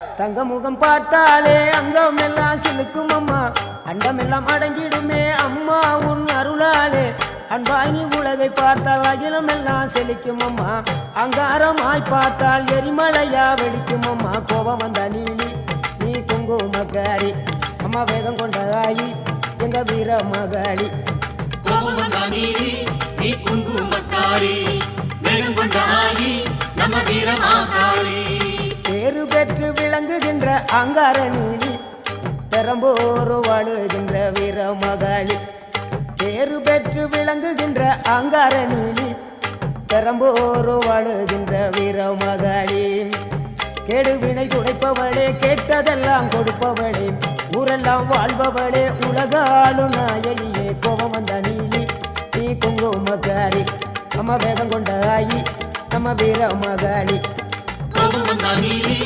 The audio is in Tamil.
தங்க முகம் பார்த்தாலே அங்கம் எல்லாம் சிலுக்கும் அம்மா, அண்டம் எல்லாம் அடங்கிடுமே அம்மா உன் அருளாலே. அன்பாய் நீ உலகை பார்த்தால் அகிலம் எல்லாம் செழிக்கும் அம்மா, அங்காரமாய் பார்த்தால் எரிமலையா வெடிக்கும் அம்மா. கோபம் வந்த நீலி நீ குங்குமக்காரி அம்மா, வேகம் கொண்ட ஆயி எங்க வீர மகாளி. கோபம் வந்த நீலி நீ குங்குமக்காரி, வேகம் கொண்ட ஆயி நம்ம வீர மகாளி. பேரு பெற்று விளங்குகின்ற அங்கார நீலி, பெரம்போரு வாழுகின்ற வீர மகாளி. பேரு பெற்று விளங்குகின்ற அங்கார நீலி, பெரம்போரு வாழுகின்ற வீர மகாளி. கேடுவினை துடைப்பவளே, கேட்டதெல்லாம் கொடுப்பவளே, ஊரெல்லாம் வாழ்பவளே, உலகாலும் நாயகியே. கோபம் வந்த நீலி நீ குங்குமக்காரி அம்மா, வேகம் கொண்ட ஆயி நம்ம வீர மகாளி. கோபம் வந்த நீலி